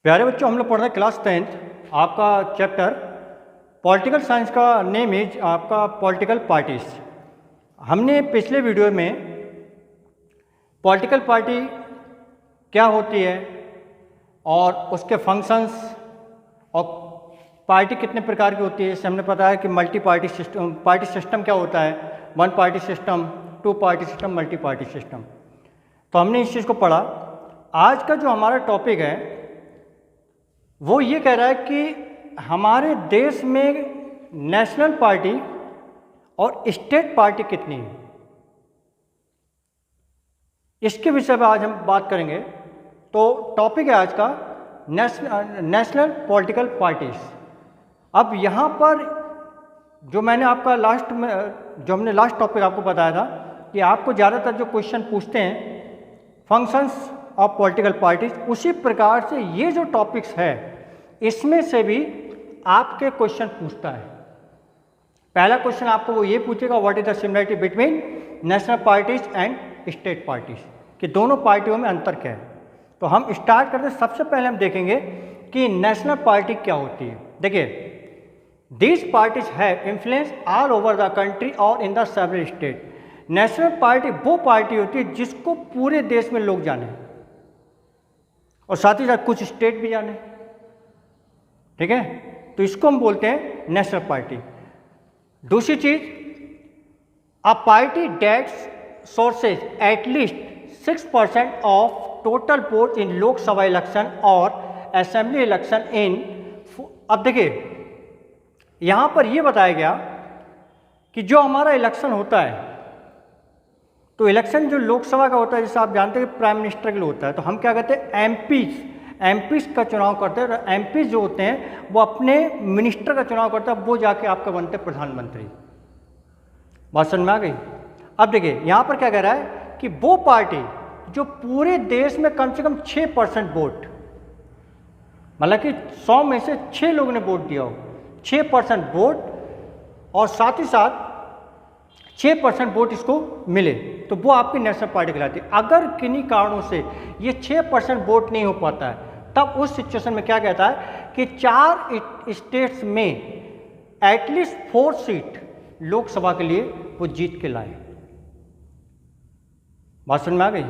प्यारे बच्चों, हम लोग पढ़ रहे हैं क्लास 10th आपका चैप्टर पॉलिटिकल साइंस का नेम इज आपका पॉलिटिकल पार्टीज। हमने पिछले वीडियो में पॉलिटिकल पार्टी क्या होती है और उसके फंक्शंस और पार्टी कितने प्रकार की होती है, इससे हमने बताया कि मल्टी पार्टी सिस्टम क्या होता है, one party system, two party system, multi party system. तो हमने इस चीज़ को पढ़ा। आज का जो हमारा टॉपिक है वो ये कह रहा है कि हमारे देश में नेशनल पार्टी और स्टेट पार्टी कितनी है, इसके विषय में आज हम बात करेंगे। तो टॉपिक है आज का नेशनल पॉलिटिकल पार्टीज। अब यहाँ पर जो मैंने आपका जो हमने लास्ट टॉपिक आपको बताया था कि आपको ज़्यादातर जो क्वेश्चन पूछते हैं फंक्शंस ऑफ पॉलिटिकल पार्टीज, उसी प्रकार से ये जो टॉपिक्स है इसमें से भी आपके क्वेश्चन पूछता है। पहला क्वेश्चन आपको वो ये पूछेगा, what is the similarity between national parties and state parties, कि दोनों पार्टियों में अंतर क्या है। तो हम स्टार्ट करते हैं। सबसे पहले हम देखेंगे कि नेशनल पार्टी क्या होती है। देखिए, these parties have influence all over the country और in the several state. National party वो पार्टी होती है जिसको पूरे देश में लोग जाने और साथ ही साथ कुछ स्टेट भी जाने, ठीक है। तो इसको हम बोलते हैं नेशनल पार्टी। दूसरी चीज, a party that secures at least 6% of total vote in Lok Sabha election और असेंबली इलेक्शन इन। अब देखिए, यहां पर यह बताया गया कि जो हमारा इलेक्शन होता है, तो इलेक्शन जो लोकसभा का होता है, जैसे आप जानते हैं प्राइम मिनिस्टर के लिए होता है, तो हम क्या कहते हैं एमपीज का चुनाव करते हैं। और एमपीज जो होते हैं वो अपने मिनिस्टर का चुनाव करते हैं, वो जाके आपका बनते हैं प्रधानमंत्री। बात समझ में आ गई। अब देखिए यहाँ पर क्या कह रहा है कि वो पार्टी जो पूरे देश में कम से कम 6% वोट, मतलब कि 100 में से 6 लोगों ने वोट दिया हो, 6% वोट और साथ ही साथ 6% वोट इसको मिले, तो वो आपकी नेशनल पार्टी कहलाती है। अगर किन्हीं कारणों से ये 6% वोट नहीं हो पाता है, तब उस सिचुएशन में क्या कहता है कि 4 स्टेट्स में एटलीस्ट 4 सीट लोकसभा के लिए वो जीत के लाए। बात समझ में आ गई।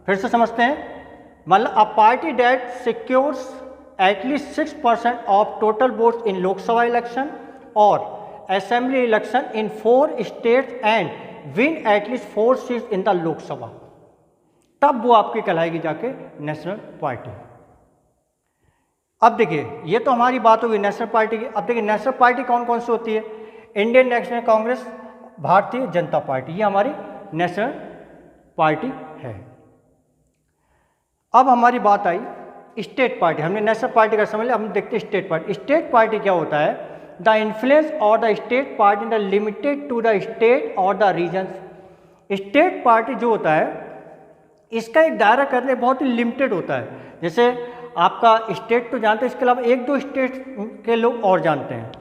फिर से समझते हैं। मतलब a party that secures at least 6% of total votes in Lok Sabha election और assembly election in 4 states and win at least 4 seats in the Lok Sabha, तब वो आपकी कहलाएगी जाके नेशनल पार्टी। अब देखिए, ये तो हमारी बात होगी नेशनल पार्टी की। अब देखिए नेशनल पार्टी कौन कौन सी होती है। Indian National Congress, Bharatiya Janata party, ये हमारी नेशनल पार्टी है। अब हमारी बात आई स्टेट पार्टी। हमने नेशनल पार्टी का समझ लिया, हम देखते हैं स्टेट पार्टी। स्टेट पार्टी क्या होता है, द इन्फ्लुएंस और the state party the limited to the state और द रीजन। स्टेट पार्टी जो होता है इसका एक दायरा करने बहुत ही लिमिटेड होता है। जैसे आपका स्टेट तो जानते हैं, इसके अलावा 1-2 स्टेट के लोग और जानते हैं,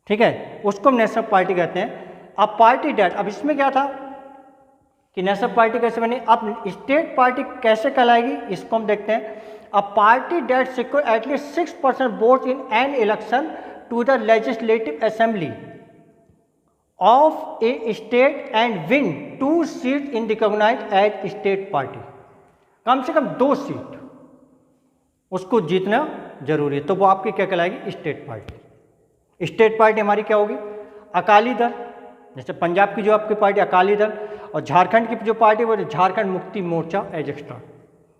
ठीक है, उसको हम नेशनल पार्टी कहते हैं। अब पार्टी डेट, अब इसमें क्या था कि नेशनल पार्टी कैसे बनी, अब स्टेट पार्टी कैसे कहलाएगी, इसको हम देखते हैं। A party that secure at least 6% vote in an election to the legislative assembly of a state and win 2 seat in recognise as state party. कम से कम 2 सीट उसको जीतना जरूरी है, तो वो आपकी क्या कहलाएगी, स्टेट पार्टी। स्टेट पार्टी हमारी क्या होगी, अकाली दल, जैसे पंजाब की जो आपकी पार्टी अकाली दल, और झारखंड की जो पार्टी वो झारखंड मुक्ति मोर्चा एजेक्स्ट्रा,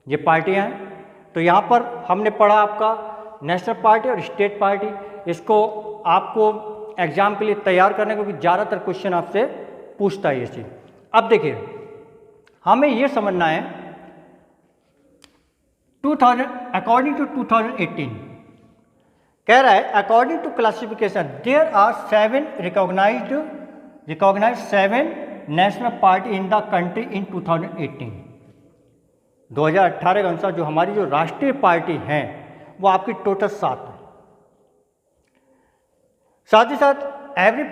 ये पार्टियां हैं। तो यहाँ पर हमने पढ़ा आपका नेशनल पार्टी और स्टेट पार्टी। इसको आपको एग्जाम के लिए तैयार करने को भी ज़्यादातर क्वेश्चन आपसे पूछता है ये चीज़। अब देखिए, हमें ये समझना है 2000 टू 2018 कह रहा है, according to classification there are 7 recognised 7 national party in the country in 2018। 2018 के अनुसार जो हमारी जो राष्ट्रीय पार्टी हैं वो आपकी टोटल 7 है। साथ ही साथ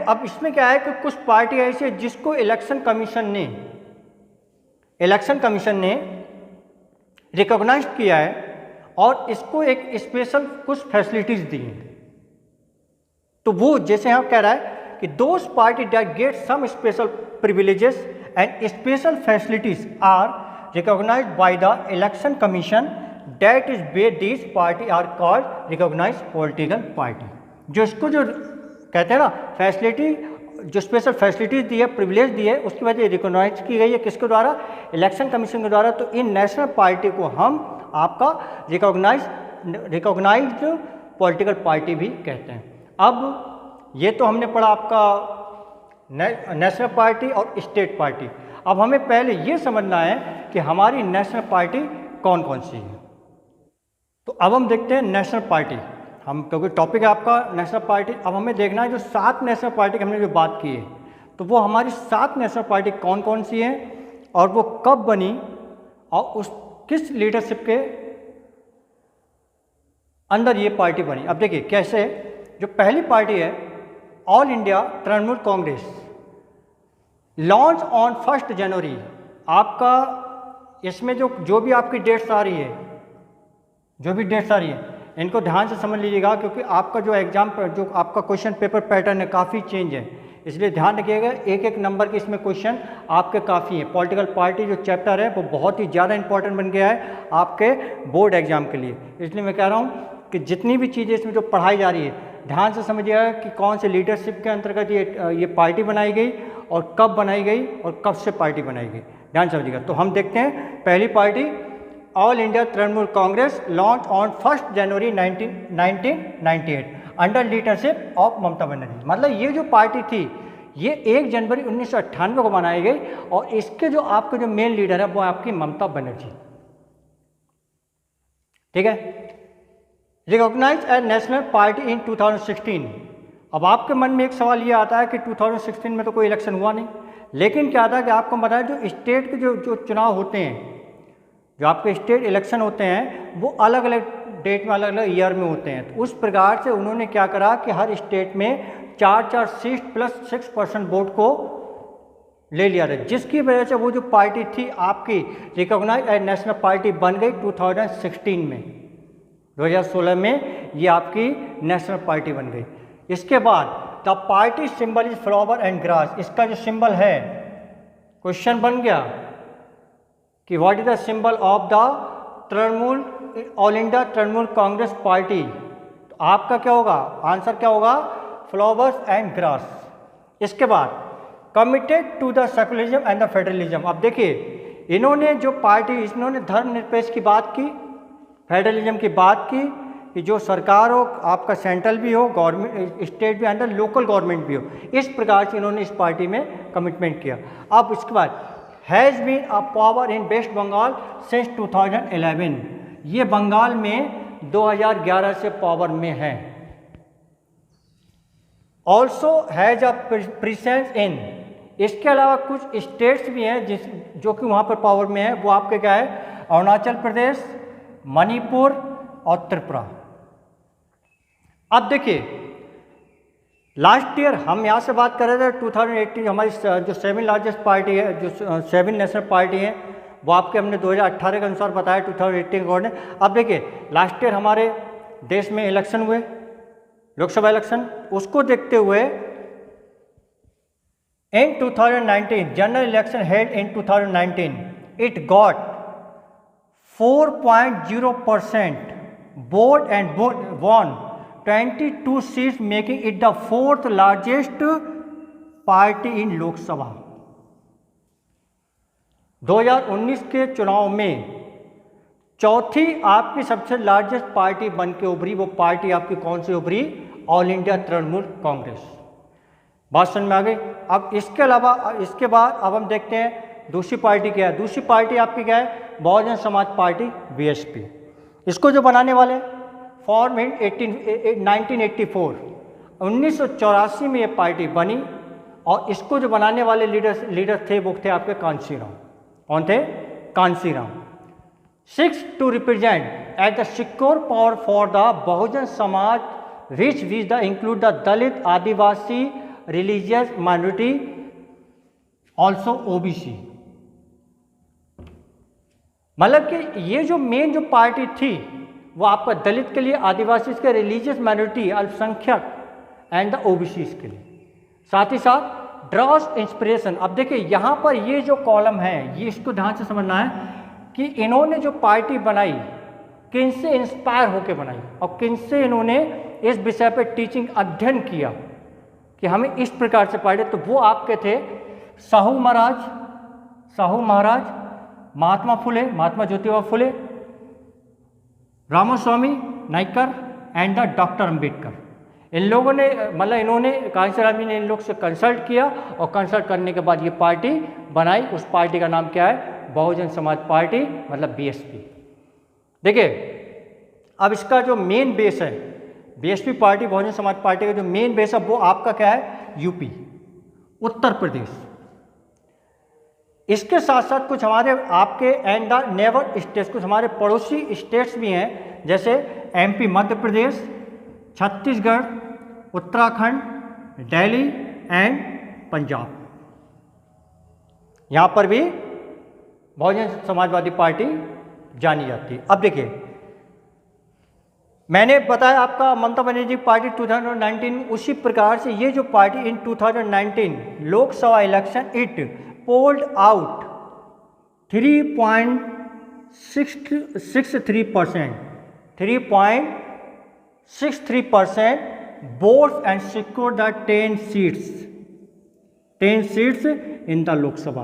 अब इसमें क्या है कि कुछ पार्टी ऐसी है जिसको इलेक्शन कमीशन ने रिकॉग्नाइज किया है और इसको एक स्पेशल कुछ फैसिलिटीज़ दी हैं। तो वो जैसे यहाँ कह रहा है कि those party that get some special privileges and special facilities are recognised by the election commission that is why these party are called recognise political party. जो इसको जो कहते हैं ना फैसिलिटी, जो स्पेशल फैसिलिटीज दी है, प्रिविलेज दी है, उसकी वजह रिकॉग्नाइज की गई है किसके द्वारा? इलेक्शन कमीशन के द्वारा। तो इन नेशनल पार्टी को हम आपका रिकॉग्नाइज्ड पॉलिटिकल पार्टी भी कहते हैं। अब ये तो हमने पढ़ा आपका नेशनल पार्टी और स्टेट पार्टी। अब हमें पहले ये समझना है कि हमारी नेशनल पार्टी कौन कौन सी है। तो अब हम देखते हैं नेशनल पार्टी, हम क्योंकि टॉपिक है आपका नेशनल पार्टी। अब हमें देखना है जो 7 नेशनल पार्टी की हमने जो बात की है, तो वो हमारी 7 नेशनल पार्टी कौन कौन सी हैं और वो कब बनी और उस किस लीडरशिप के अंदर ये पार्टी बनी। अब देखिए कैसे, जो पहली पार्टी है all India Trinamool Congress, launch on 1 जनवरी। आपका इसमें जो भी आपकी डेट्स आ रही है, जो भी डेट्स आ रही है इनको ध्यान से समझ लीजिएगा, क्योंकि आपका जो एग्जाम पर जो आपका क्वेश्चन पेपर पैटर्न है काफ़ी चेंज है, इसलिए ध्यान रखिएगा। एक एक नंबर के इसमें क्वेश्चन आपके काफ़ी हैं। पॉलिटिकल पार्टी जो चैप्टर है वो बहुत ही ज़्यादा इंपॉर्टेंट बन गया है आपके बोर्ड एग्जाम के लिए। इसलिए मैं कह रहा हूँ कि जितनी भी चीज़ें इसमें जो पढ़ाई जा रही है ध्यान से समझिएगा कि कौन से लीडरशिप के अंतर्गत ये पार्टी बनाई गई और कब बनाई गई और कब से पार्टी बनाई गई, ध्यान समझिएगा। तो हम देखते हैं पहली party All India Trinamool Congress, launch on 1 January 1998 under leadership of Mamata Banerjee. मतलब ये जो पार्टी थी ये 1 जनवरी 1998 को बनाई गई और इसके जो आपके जो मेन लीडर है वो आपकी ममता बनर्जी, ठीक है। Recognise as national party in 2016। अब आपके मन में एक सवाल ये आता है कि 2016 में तो कोई इलेक्शन हुआ नहीं, लेकिन क्या था कि आपको पता है जो स्टेट के जो चुनाव होते हैं, जो आपके स्टेट इलेक्शन होते हैं वो अलग अलग डेट में अलग अलग ईयर में होते हैं। तो उस प्रकार से उन्होंने क्या करा कि हर स्टेट में 4 सीट प्लस 6% वोट को ले लिया था, जिसकी वजह से वो जो पार्टी थी आपकी रिकॉग्नाइज एज नेशनल पार्टी बन गई 2016 में, 2016 में ये आपकी नेशनल पार्टी बन गई। इसके बाद the party symbol is flower and grass. इसका जो सिंबल है, क्वेश्चन बन गया कि what is the symbol of the Trinamool all India Trinamool Congress party. तो आपका क्या होगा, आंसर क्या होगा? Flowers and grass. इसके बाद committed to the secularism and the federalism. अब देखिए इन्होंने जो पार्टी, इन्होंने धर्मनिरपेक्ष की बात की, फेडरलिज्म की बात की कि जो सरकार हो आपका सेंट्रल भी हो, गवर्नमेंट स्टेट भी अंडर लोकल गवर्नमेंट भी हो, इस प्रकार से इन्होंने इस पार्टी में कमिटमेंट किया। अब इसके बाद has been a power in waste Bengal since 2011। ये बंगाल में 2011 से पावर में है। Also has a presence in, इसके अलावा कुछ स्टेट्स भी हैं जो कि वहाँ पर पावर में है। वो आपके क्या है? अरुणाचल प्रदेश, मणिपुर और त्रिपुरा। अब देखिए लास्ट ईयर हम यहाँ से बात कर रहे थे 2018, हमारी जो 7 लार्जेस्ट पार्टी है, जो 7 नेशनल पार्टी है, वो आपके हमने 2018 के अनुसार बताया 2018 के अकॉर्डिंग। अब देखिए लास्ट ईयर हमारे देश में इलेक्शन हुए, लोकसभा इलेक्शन, उसको देखते हुए in 2019 general election held in 2019 it got 4.0% vote and won 22 seats making it the 4th largest party in Lok Sabha. 2019 के चुनाव में चौथी आपकी सबसे लार्जेस्ट पार्टी बन के उभरी। वो पार्टी आपकी कौन सी उभरी? All India Trinamool Congress. बात समझ में आ गई। अब इसके अलावा इसके बाद अब हम देखते हैं दूसरी पार्टी क्या है। दूसरी पार्टी आपकी क्या है? Bahujan Samaj party, BSP. इसको जो बनाने वाले फॉर्म इन 1984, 1984 में ये पार्टी बनी और इसको जो बनाने वाले लीडर थे वो थे आपके कांशीराम। कौन थे? Kanshiram. 6 to represent at the secure power for the Bahujan Samaj which the include the Dalit, Adivasi, religious minority, also OBC. मतलब कि ये जो मेन जो पार्टी थी वो आपका दलित के लिए, आदिवासी के, रिलीजियस माइनॉरिटी, अल्पसंख्यक एंड द ओबीसीज के लिए। साथ ही साथ ड्रॉस इंस्पिरेशन। अब देखिए यहाँ पर ये जो कॉलम है, ये इसको ध्यान से समझना है कि इन्होंने जो पार्टी बनाई किन से इंस्पायर होकर बनाई और किन से इन्होंने इस विषय पर टीचिंग अध्ययन किया कि हमें इस प्रकार से पार्टी। तो वो आपके थे Sahu Maharaj, Mahatma Phule, Mahatma Jyotiba Phule, Ramasamy Naicker and the doctor Ambedkar. इन लोगों ने मतलब इन्होंने कांशीराम जी ने इन लोग से कंसल्ट किया और कंसल्ट करने के बाद ये पार्टी बनाई। उस पार्टी का नाम क्या है? बहुजन समाज पार्टी, मतलब बीएसपी। देखिए अब इसका जो मेन बेस है, BSP party, Bahujan Samaj party का जो मेन बेस है वो आपका क्या है? यूपी, उत्तर प्रदेश। इसके साथ साथ कुछ हमारे आपके एंड द नेबर स्टेट्स, कुछ हमारे पड़ोसी स्टेट्स भी हैं, जैसे एमपी, मध्य प्रदेश, छत्तीसगढ़, उत्तराखंड, दिल्ली एंड पंजाब। यहाँ पर भी बहुजन समाजवादी पार्टी जानी जाती है। अब देखिए मैंने बताया आपका ममता बनर्जी पार्टी 2019, उसी प्रकार से ये जो party in 2019 Lok Sabha election it polled out 3.63% votes and secured the 10 seats in the Lok Sabha.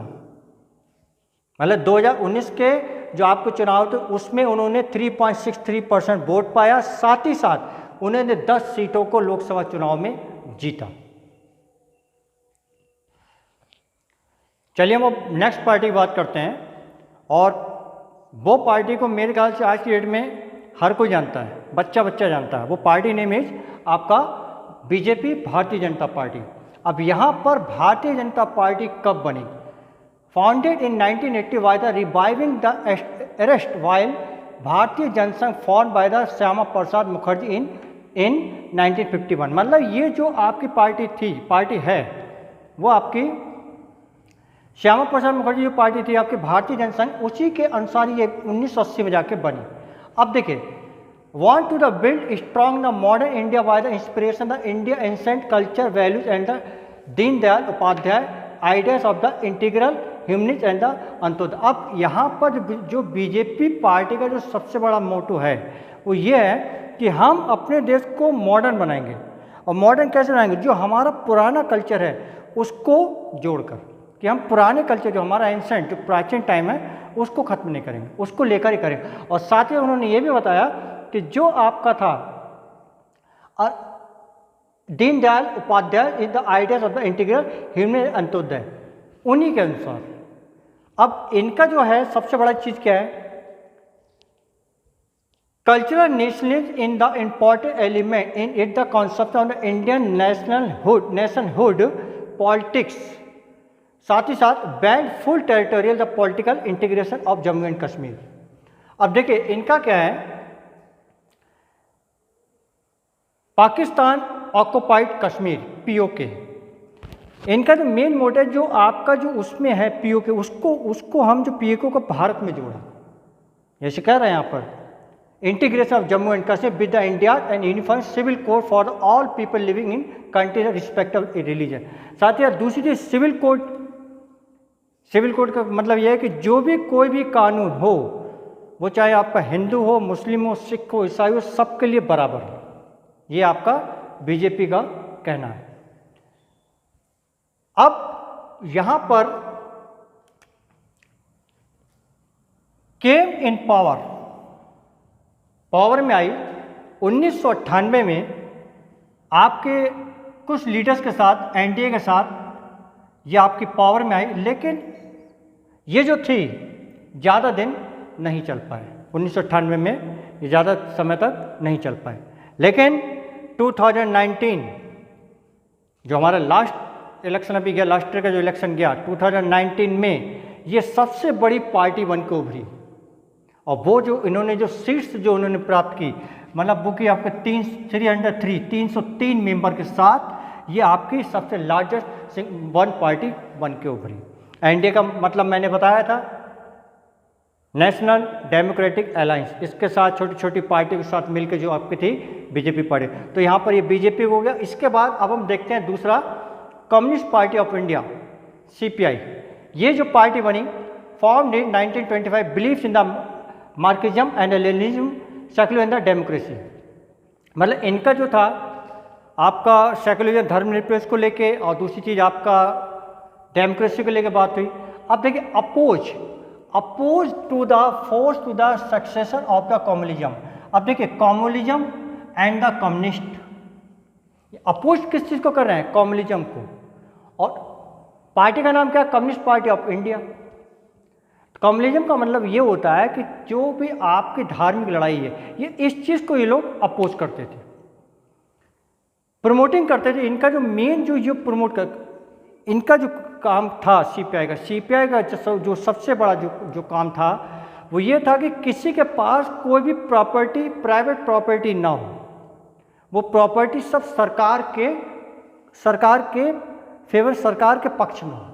मतलब 2019 के जो आपके चुनाव थे उसमें उन्होंने 3.63% वोट पाया, साथ ही साथ उन्होंने 10 सीटों को लोकसभा चुनाव में जीता। चलिए हम अब नेक्स्ट पार्टी की बात करते हैं, और वो पार्टी को मेरे ख्याल से आज की डेट में हर कोई जानता है, बच्चा जानता है। वो पार्टी नेम इज आपका बीजेपी, भारतीय जनता पार्टी। अब यहाँ पर भारतीय जनता पार्टी कब बनी? Founded in 1980 by the reviving the erstwhile Bharatiya Jana Sangh form by the Shyama Prasad Mukherjee in 1951। मतलब ये जो आपकी पार्टी है वो आपकी श्यामा प्रसाद मुखर्जी जो पार्टी थी आपकी भारतीय जनसंघ, उसी के अनुसार ये 1980 में जाके बनी। अब देखिए want to the build strong the modern India by the inspiration the India ancient culture values and the Deen Dayal Upadhyay ideas of the integral humanist and the Antyodaya. अब यहाँ पर जो बीजेपी पार्टी का जो सबसे बड़ा मोटो है वो ये है कि हम अपने देश को मॉडर्न बनाएंगे। और मॉडर्न कैसे बनाएंगे? जो हमारा पुराना कल्चर है उसको जोड़कर, कि हम पुराने कल्चर जो हमारा एंसेंट जो प्राचीन टाइम है उसको खत्म नहीं करेंगे, उसको लेकर ही करेंगे। और साथ ही उन्होंने ये भी बताया कि जो आपका था Deendayal Upadhyaya in the ideas of the integral human Antyodaya, उन्हीं के अनुसार। अब इनका जो है सबसे बड़ा चीज़ क्या है? Cultural nationalism in the important element in it the concept of the Indian nationhood politics. साथ ही साथ band full territorial the political integration of Jammu and Kashmir. अब देखिए इनका क्या है, पाकिस्तान ऑक्युपाइड कश्मीर पीओके, इनका जो मेन मोटिव जो आपका जो उसमें है पीओके, उसको हम जो पीओके को भारत में जोड़ा, जैसे कह रहे हैं यहाँ पर integration of Jammu and Kashmir with the India and uniform civil code for all people living in country respect of religion. साथ ही दूसरी चीज सिविल कोड का मतलब यह है कि जो भी कोई भी कानून हो वो चाहे आपका हिंदू हो, मुस्लिम हो, सिख हो, ईसाई हो, सबके लिए बराबर हो। ये आपका बीजेपी का कहना है। अब यहां पर केम इन पावर में आई 1998 में आपके कुछ लीडर्स के साथ, एनडीए के साथ ये आपकी पावर में आई, लेकिन ये जो थी ज़्यादा दिन नहीं चल पाए। 1998 में ये ज़्यादा समय तक नहीं चल पाए, लेकिन 2019 जो हमारा लास्ट इलेक्शन अभी गया, लास्ट ईयर का जो इलेक्शन गया 2019 में, ये सबसे बड़ी पार्टी बन के उभरी। और वो जो इन्होंने जो सीट्स जो उन्होंने प्राप्त की, मतलब वो की आपके 303 मेंबर के साथ ये आपकी सबसे लार्जेस्ट वन पार्टी बन के उभरी। एनडीए का मतलब मैंने बताया था नेशनल डेमोक्रेटिक अलायंस, इसके साथ छोटी छोटी पार्टी के साथ मिलकर जो आपकी थी बीजेपी पार्टी, तो यहाँ पर ये बीजेपी हो गया। इसके बाद अब हम देखते हैं दूसरा, communist party of India CPI. ये जो पार्टी बनी, formed in 1925, believes in the Marxism and Leninism, secularism and democracy. मतलब इनका जो था आपका सेक्युलरिज्म धर्मनिरपेक्ष को लेके, और दूसरी चीज़ आपका डेमोक्रेसी को लेके बात हुई। अब देखिए oppose to the force to the successor of the communism. अब देखिए communism and the communist, oppose किस चीज़ को कर रहे हैं? कम्युनिज्म को। और पार्टी का नाम क्या है? Communist party of India. Communism का मतलब ये होता है कि जो भी आपकी धार्मिक लड़ाई है, ये इस चीज़ को ये लोग अपोज करते थे, प्रमोटिंग करते थे। इनका जो मेन जो प्रमोट कर, इनका जो काम था सीपीआई का जो सबसे बड़ा जो काम था वो ये था कि किसी के पास कोई भी प्रॉपर्टी, प्राइवेट प्रॉपर्टी ना हो, वो प्रॉपर्टी सब सरकार के फेवर, सरकार के पक्ष में हो।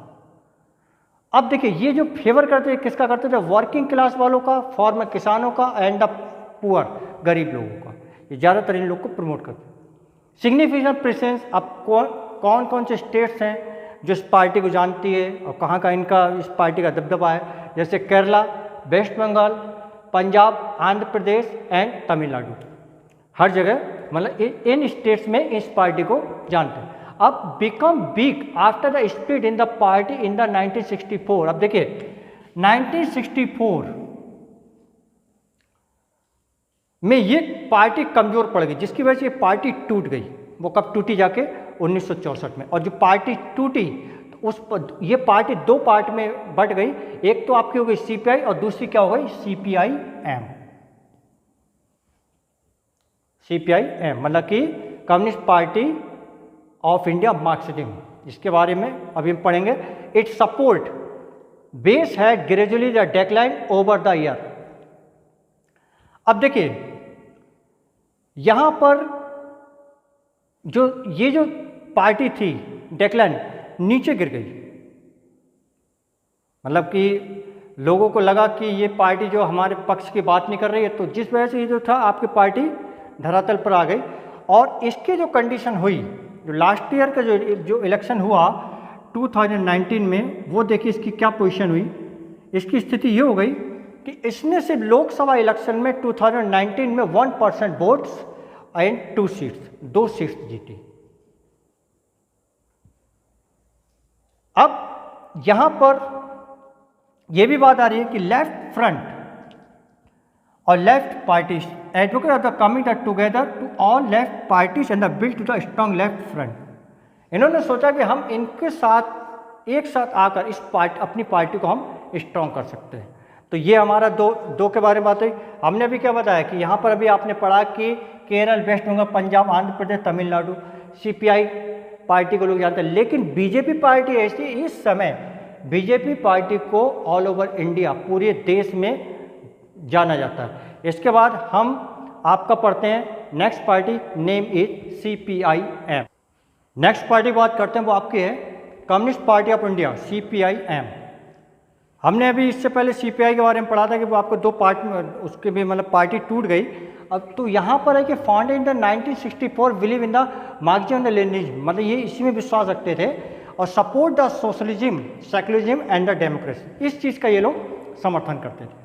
अब देखिए ये जो फेवर करते थे, किसका करते थे? वर्किंग क्लास वालों का, फॉर्मर किसानों का, एंड द पुअर, गरीब लोगों का। ये ज़्यादातर इन लोग को प्रमोट करते। सिग्निफिकेंट प्रेजेंस, अब कौन कौन से स्टेट्स हैं जो इस पार्टी को जानती है और कहाँ का इनका इस पार्टी का दबदबा है? जैसे केरला, वेस्ट बंगाल, पंजाब, आंध्र प्रदेश एंड तमिलनाडु। हर जगह मतलब इन स्टेट्स में इस पार्टी को जानते हैं। अब become big after the split in the party in the 1964। अब देखिए 1964 में ये पार्टी कमजोर पड़ गई, जिसकी वजह से ये पार्टी टूट गई। वो कब टूटी? जाके 1964 में। और जो पार्टी टूटी तो ये पार्टी दो पार्ट में बट गई। एक तो आपकी हो गई सीपीआई और दूसरी क्या हो गई? सीपीआई-एम। सीपीआई-एम मतलब कि communist party of India Marxism. इसके बारे में अभी हम पढ़ेंगे। इट सपोर्ट बेस है gradually the decline over the year. अब देखिए यहां पर ये जो पार्टी थी डेक्लाइन नीचे गिर गई, मतलब कि लोगों को लगा कि ये पार्टी जो हमारे पक्ष की बात नहीं कर रही है, तो जिस वजह से ये जो था आपकी पार्टी धरातल पर आ गई। और इसकी जो कंडीशन हुई, जो लास्ट ईयर का जो इलेक्शन हुआ 2019 में, वो देखिए इसकी क्या पोजीशन हुई। इसकी स्थिति ये हो गई कि इसने सिर्फ लोकसभा इलेक्शन में 2019 में 1% वोट्स एंड 2 सीट्स जीती। अब यहां पर यह भी बात आ रही है कि लेफ्ट फ्रंट और left parties advocate of the coming together to all left parties and the build to the strong left front. इन्होंने सोचा कि हम इनके साथ एक साथ आकर अपनी पार्टी को हम स्ट्रॉन्ग कर सकते हैं। तो ये हमारा दो के बारे में बात हुई। हमने भी क्या बताया कि यहाँ पर अभी आपने पढ़ा कि केरल, वेस्ट बंगाल, पंजाब, आंध्र प्रदेश, तमिलनाडु सीपीआई पार्टी को लोग जानते हैं। लेकिन बीजेपी पार्टी ऐसी, इस समय बीजेपी पार्टी को ऑल ओवर इंडिया, पूरे देश में जाना जाता है। इसके बाद हम आपका पढ़ते हैं next party, name is CPI-M. Next party की बात करते हैं, वो आपकी है communist party of India CPI-M. हमने अभी इससे पहले सीपीआई के बारे में पढ़ा था कि वो आपको दो पार्ट में, उसके भी मतलब पार्टी टूट गई। अब तो यहाँ पर है कि founded in the 1964, believe in the Marxism and Leninism, मतलब ये इसी में विश्वास रखते थे, और support the socialism, secularism and the democracy. इस चीज़ का ये लोग समर्थन करते थे।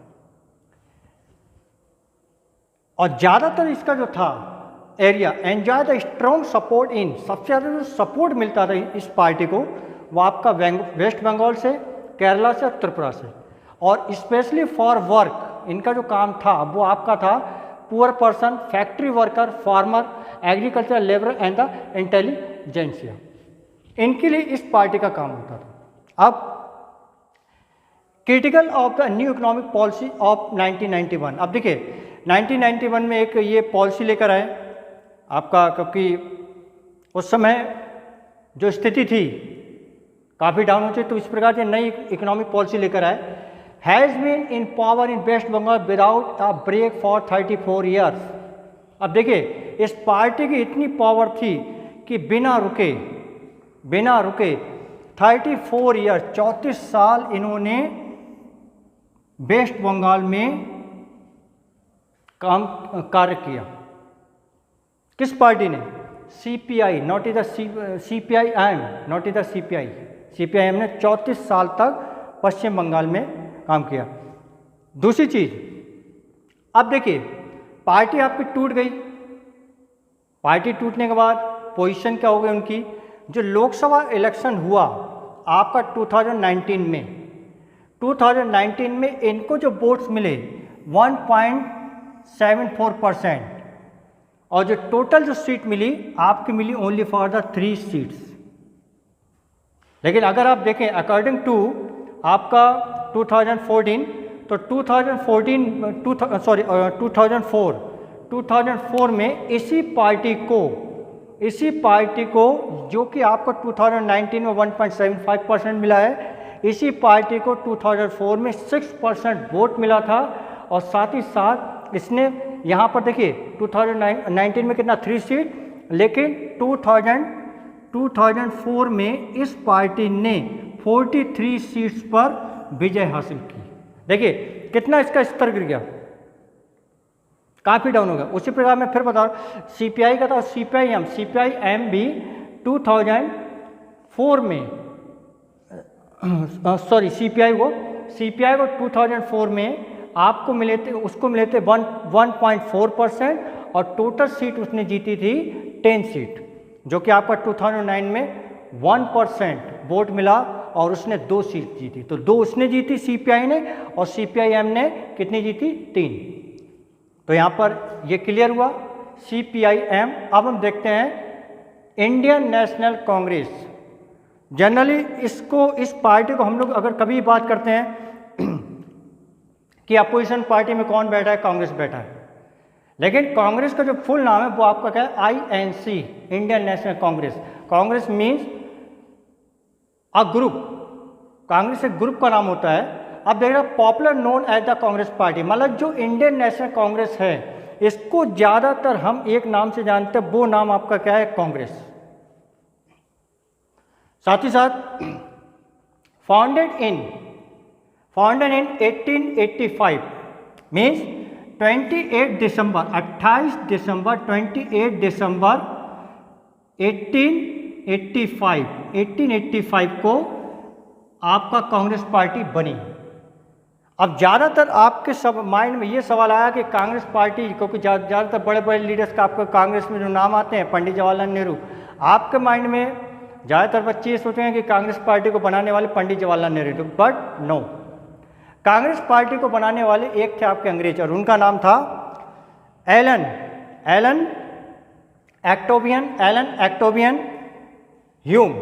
और ज़्यादातर इसका जो था area enjoy the strong support in, सबसे ज़्यादा जो सपोर्ट मिलता था इस पार्टी को वो आपका वेस्ट बंगाल से, केरला से, त्रिपुरा से। और स्पेशली फॉर वर्क, इनका जो काम था वो आपका था poor person, factory worker, farmer, agriculture labour and the intelligentsia. इनके लिए इस पार्टी का काम होता था। अब critical of the new economic policy of 1991। अब देखिए 1991 में एक ये पॉलिसी लेकर आए आपका, क्योंकि उस समय जो स्थिति थी काफ़ी डाउन हो चुकी, तो इस प्रकार से नई इकोनॉमिक पॉलिसी लेकर आए। Has been in power in waste Bengal without a break for 34 years. अब देखिए इस पार्टी की इतनी पावर थी कि बिना रुके 34 ईयर, 34 साल इन्होंने वेस्ट बंगाल में कार्य किया। किस पार्टी ने? CPI, not is the CPIM, not is the CPI. CPIM ने 34 साल तक पश्चिम बंगाल में काम किया। दूसरी चीज, अब देखिए पार्टी आपकी टूट गई। पार्टी टूटने के बाद पोजीशन क्या हो गई उनकी? जो लोकसभा इलेक्शन हुआ आपका 2019 में इनको जो वोट्स मिले 1.74%, और जो टोटल जो सीट मिली आपकी मिली ओनली फॉर द 3 सीट्स। लेकिन अगर आप देखें अकॉर्डिंग टू आपका 2014, तो 2004 में इसी पार्टी को जो कि आपको 2019 में 1.75% मिला है, इसी पार्टी को 2004 में 6% वोट मिला था। और साथ ही साथ इसने यहाँ पर देखिए 2019 में कितना 3 सीट, लेकिन 2004 में इस पार्टी ने 43 सीट्स पर विजय हासिल की। देखिए कितना इसका स्तर गिर गया, काफ़ी डाउन हो गया। उसी प्रकार मैं फिर बता रहा हूँ, सीपीआई का था सीपीआईएम भी 2004 में सीपीआई को 2004 में आपको मिले थे, उसको मिले थे 1.4%, और टोटल सीट उसने जीती थी 10 सीट, जो कि आपका 2009 में 1% वोट मिला और उसने 2 सीट जीती। तो 2 उसने जीती सीपीआई ने, और सीपीआईएम ने कितनी जीती? 3। तो यहाँ पर ये क्लियर हुआ सीपीआईएम। अब हम देखते हैं इंडियन नेशनल कांग्रेस। जनरली इस पार्टी को हम लोग अगर कभी बात करते हैं कि अपोजिशन पार्टी में कौन बैठा है, कांग्रेस बैठा है, लेकिन कांग्रेस का जो फुल नाम है वो आपका क्या है? INC, Indian National Congress. Congress means a group, Congress एक ग्रुप का नाम होता है। अब देख रहे popular known as the Congress party, मतलब जो इंडियन नेशनल कांग्रेस है इसको ज़्यादातर हम एक नाम से जानते हैं, वो नाम आपका क्या है? कांग्रेस। साथ ही साथ फाउंडेड इन 1885 मीन्स 28 दिसंबर 1885 को आपका कांग्रेस पार्टी बनी। अब ज़्यादातर आपके सब माइंड में ये सवाल आया कि कांग्रेस पार्टी, क्योंकि ज़्यादातर बड़े बड़े लीडर्स का आपको कांग्रेस में जो नाम आते हैं, पंडित जवाहरलाल नेहरू, आपके माइंड में ज़्यादातर बच्चे ये सोचेंगे कि कांग्रेस पार्टी को बनाने वाले Pandit Jawaharlal Nehru, but no. Congress party को बनाने वाले एक थे आपके अंग्रेज, और उनका नाम था एलन एक्टोबियन ह्यूम,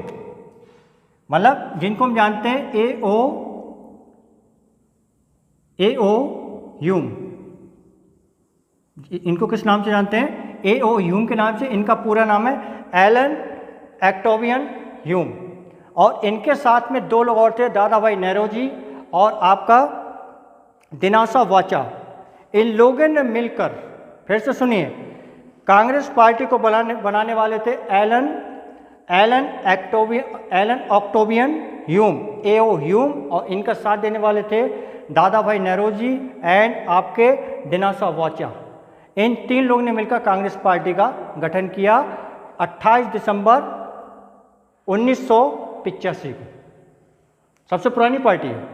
मतलब जिनको हम जानते हैं A.O. ह्यूम। इनको किस नाम से जानते हैं? A.O. ह्यूम के नाम से। इनका पूरा नाम है एलन एक्टोबियन ह्यूम। और इनके साथ में 2 लोग और थे, दादा भाई नेरोजी और आपका दिनासा वाचा। इन लोगों ने मिलकर, फिर से सुनिए, कांग्रेस पार्टी को बनाने वाले थे एलन ऑक्टोबियन ह्यूम, A.O. ह्यूम, और इनका साथ देने वाले थे दादा भाई नेरोजी एंड आपके दिनासा वाचा। इन 3 लोगों ने मिलकर कांग्रेस पार्टी का गठन किया 28 दिसंबर 1985 को। सबसे पुरानी पार्टी है।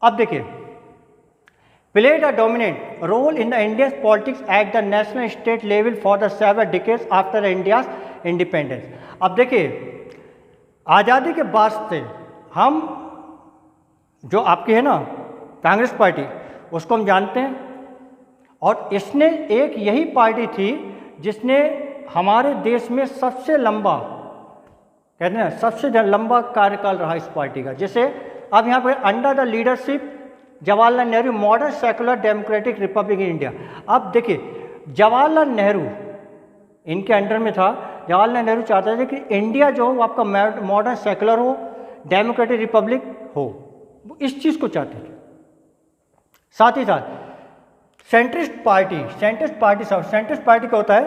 अब देखिए, played a dominant role in the Indian politics at the national state level for the several decades after India's independence। अब देखिए, आज़ादी के बाद से हम जो आपकी है ना कांग्रेस पार्टी, उसको हम जानते हैं, और इसने एक यही पार्टी थी जिसने हमारे देश में सबसे लंबा, कहते हैं सबसे लंबा कार्यकाल रहा इस पार्टी का। जैसे अब यहाँ पर under the leadership Jawaharlal Nehru modern secular democratic Republic in India. अब देखिए, जवाहरलाल नेहरू इनके अंडर में था। जवाहरलाल नेहरू चाहते थे कि इंडिया जो हो आपका मॉडर्न सेकुलर हो, डेमोक्रेटिक रिपब्लिक हो, वो इस चीज़ को चाहते थे। साथ ही साथ सेंट्रिस्ट पार्टी क्या होता है?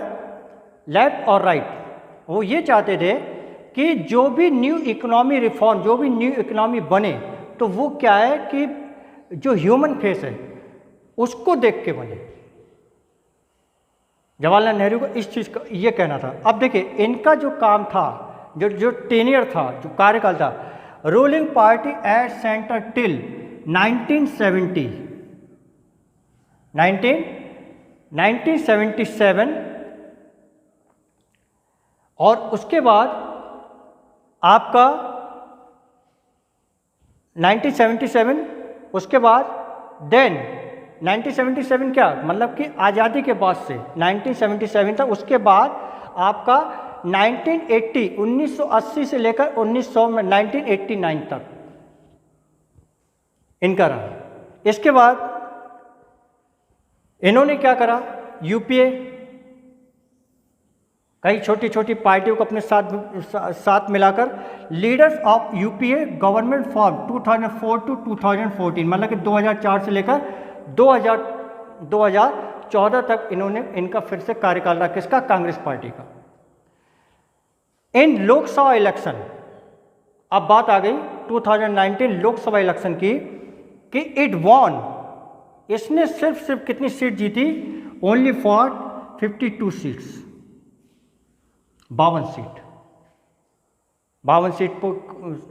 लेफ्ट और राइट। वो ये चाहते थे कि जो भी न्यू इकोनॉमी रिफॉर्म, जो भी न्यू इकोनॉमी बने, तो वो क्या है कि जो ह्यूमन फेस है उसको देख के बने। जवाहरलाल नेहरू को इस चीज़ का ये कहना था। अब देखिए इनका जो काम था, जो टेनियर था, जो कार्यकाल था, ruling party at centre till 1977 और उसके बाद आपका 1977, उसके बाद देन 1977 क्या मतलब कि आज़ादी के बाद से 1977 था। उसके बाद आपका 1980 से लेकर 1989 तक इनका रहा। इसके बाद इन्होंने क्या करा, यूपीए, कई छोटी छोटी पार्टियों को अपने साथ मिलाकर leaders of UPA government from 2004 to 2014, मतलब कि 2004 से लेकर 2014 तक इन्होंने इनका फिर से कार्यकाल रहा। किसका? कांग्रेस पार्टी का। इन लोकसभा इलेक्शन, अब बात आ गई 2019 लोकसभा इलेक्शन की, कि इट वॉन, इसने सिर्फ कितनी सीट जीती? ओनली फॉर 52 सीट्स, 52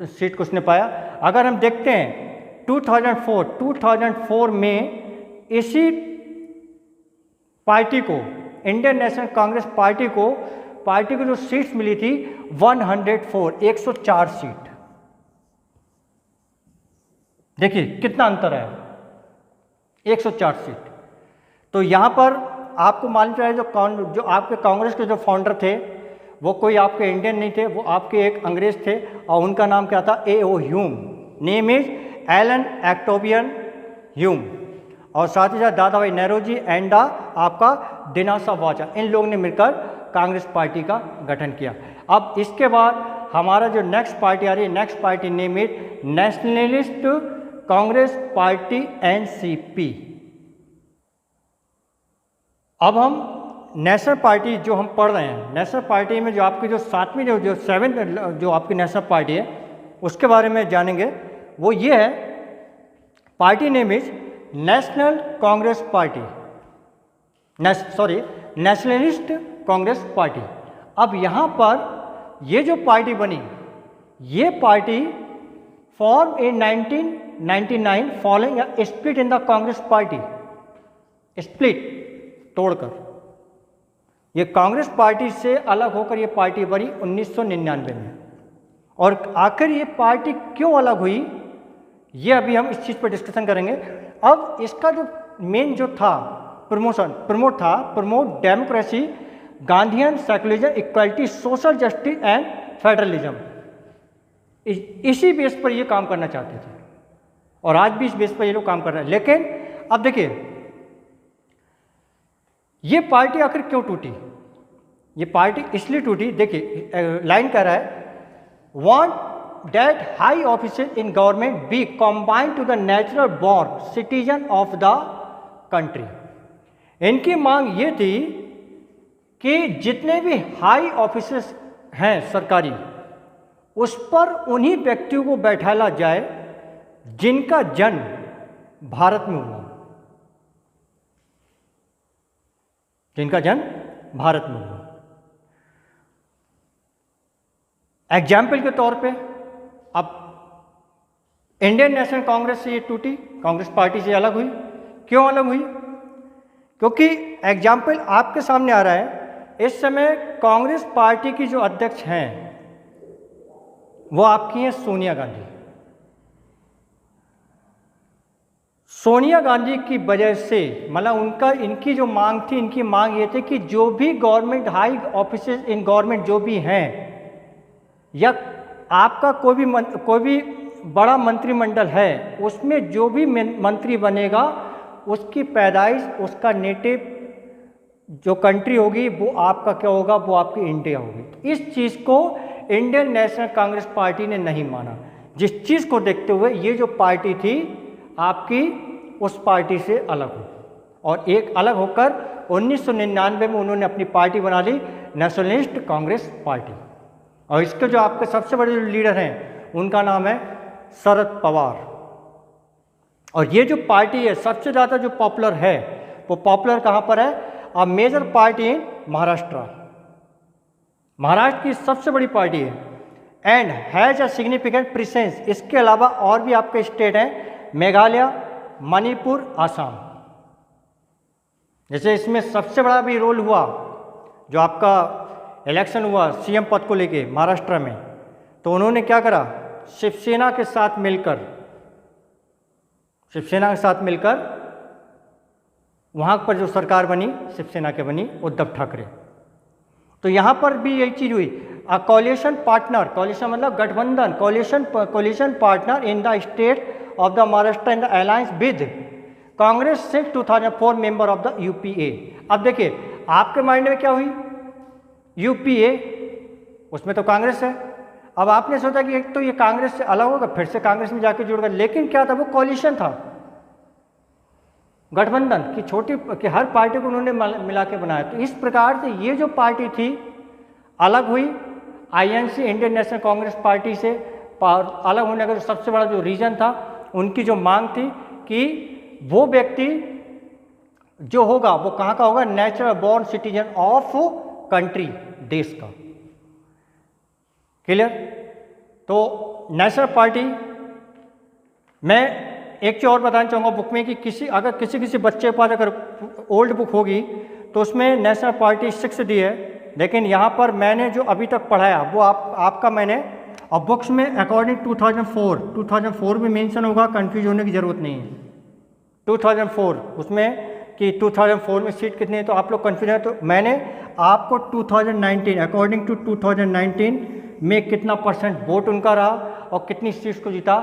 सीट को उसने पाया। अगर हम देखते हैं 2004 में इसी पार्टी को, इंडियन नेशनल कांग्रेस पार्टी को जो सीट्स मिली थी 104 सीट। देखिए कितना अंतर है, 104 सीट। तो यहाँ पर आपको मालूम चाहिए जो आपके कांग्रेस के जो फाउंडर थे वो कोई आपके इंडियन नहीं थे, वो आपके एक अंग्रेज थे और उनका नाम क्या था? A.O. Hume, name is Allan Octavian Hume. और साथ ही साथ दादा भाई नेहरूजी एंड आपका दिनासा वाचा, इन लोगों ने मिलकर कांग्रेस पार्टी का गठन किया। अब इसके बाद हमारा जो नेक्स्ट पार्टी आ रही है, next party name is nationalist Congress party NCP। अब हम नेशनल पार्टी जो हम पढ़ रहे हैं, नेशनल पार्टी में जो आपकी जो सातवीं जो सेवेंथ जो आपकी नेशनल पार्टी है उसके बारे में जानेंगे। वो ये है, party name is national Congress party, nationalist Congress party. अब यहाँ पर ये जो पार्टी बनी, ये party form in 1999 following a split in the Congress party, split तोड़कर ये कांग्रेस पार्टी से अलग होकर ये पार्टी बनी 1999 में। और आखिर ये पार्टी क्यों अलग हुई, ये अभी हम इस चीज़ पर डिस्कशन करेंगे। अब इसका जो मेन जो था promote democracy, Gandhian secularism, equality, social justice and federalism. इसी बेस पर ये काम करना चाहते थे और आज भी इस बेस पर ये लोग काम कर रहे हैं। लेकिन अब देखिए ये पार्टी आखिर क्यों टूटी? ये पार्टी इसलिए टूटी, देखिए लाइन कह रहा है, want that high officers in government be combined to the natural born citizen of the country. इनकी मांग ये थी कि जितने भी हाई ऑफिसर्स हैं सरकारी, उस पर उन्हीं व्यक्तियों को बैठाला जाए जिनका जन्म भारत में हुआ, जिनका जन्म भारत में हुआ। एग्जाम्पल के तौर पे अब इंडियन नेशनल कांग्रेस से ये टूटी, कांग्रेस पार्टी से अलग हुई। क्यों अलग हुई? क्योंकि एग्जाम्पल आपके सामने आ रहा है, इस समय कांग्रेस पार्टी की जो अध्यक्ष हैं वो आपकी हैं सोनिया गांधी। सोनिया गांधी की वजह से मतलब इनकी जो मांग थी, इनकी मांग ये थी कि जो भी government high officers in government जो भी हैं, या आपका कोई भी बड़ा मंत्रिमंडल है, उसमें जो भी मंत्री बनेगा उसकी पैदाइश, उसका नेटिव जो कंट्री होगी वो आपका क्या होगा? वो आपकी इंडिया होगी। इस चीज़ को इंडियन नेशनल कांग्रेस पार्टी ने नहीं माना, जिस चीज़ को देखते हुए ये जो पार्टी थी आपकी उस पार्टी से अलग हो, और एक अलग होकर 1999 में उन्होंने अपनी पार्टी बना ली नेशनलिस्ट कांग्रेस पार्टी। और इसके जो आपके सबसे बड़े जो लीडर हैं उनका नाम है शरद पवार। और ये जो पार्टी है सबसे ज़्यादा जो पॉपुलर है वो पॉपुलर कहाँ पर है? A major party in Maharashtra. Maharashtra की सबसे बड़ी पार्टी है and has a significant presence. इसके अलावा और भी आपके स्टेट हैं, मेघालय, मणिपुर, आसाम। जैसे इसमें सबसे बड़ा भी रोल हुआ जो आपका इलेक्शन हुआ सीएम पद को लेके महाराष्ट्र में, तो उन्होंने क्या करा? शिवसेना के साथ मिलकर वहाँ पर जो सरकार बनी शिवसेना के बनी उद्धव ठाकरे। तो यहाँ पर भी यही चीज़ हुई। अ कोलिशन पार्टनर, कोलिशन मतलब गठबंधन, coalition partner in the state of the Maharashtra in the alliance with Congress since 2004 member of the UPA. अब देखिए आपके माइंड में क्या हुई? यूपीए, उसमें तो कांग्रेस है। अब आपने सोचा कि एक तो ये कांग्रेस से अलग होगा, फिर से कांग्रेस में जाके जुड़ गया, लेकिन क्या था? वो कोलिशन था, गठबंधन की छोटी कि हर पार्टी को उन्होंने मिला के बनाया। तो इस प्रकार से ये जो पार्टी थी अलग हुई INC, Indian National Congress party से। अलग होने का जो सबसे बड़ा जो रीज़न था, उनकी जो मांग थी कि वो व्यक्ति जो होगा वो कहाँ का होगा? Natural born citizen of country, देश का। क्लियर? तो नेशनल पार्टी मैं एक चीज़ और बताना चाहूँगा बुक में कि अगर किसी बच्चे के पास अगर ओल्ड बुक होगी तो उसमें नेशनल पार्टी 6 दी है, लेकिन यहाँ पर मैंने जो अभी तक पढ़ाया वो आपका मैंने और बुक्स में अकॉर्डिंग 2004 में मेंशन होगा, कंफ्यूज होने की ज़रूरत नहीं है। 2004 उसमें कि 2004 में सीट कितनी है तो आप लोग कन्फ्यूज है। तो मैंने आपको 2019 अकॉर्डिंग टू 2019 में कितना % वोट उनका रहा और कितनी सीट्स को जीता,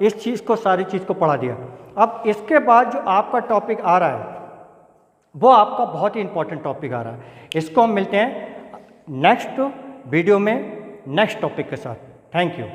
इस चीज़ को सारी चीज़ को पढ़ा दिया। अब इसके बाद जो आपका टॉपिक आ रहा है वो आपका बहुत ही इंपॉर्टेंट टॉपिक आ रहा है। इसको हम मिलते हैं नेक्स्ट वीडियो में नेक्स्ट टॉपिक के साथ। Thank you.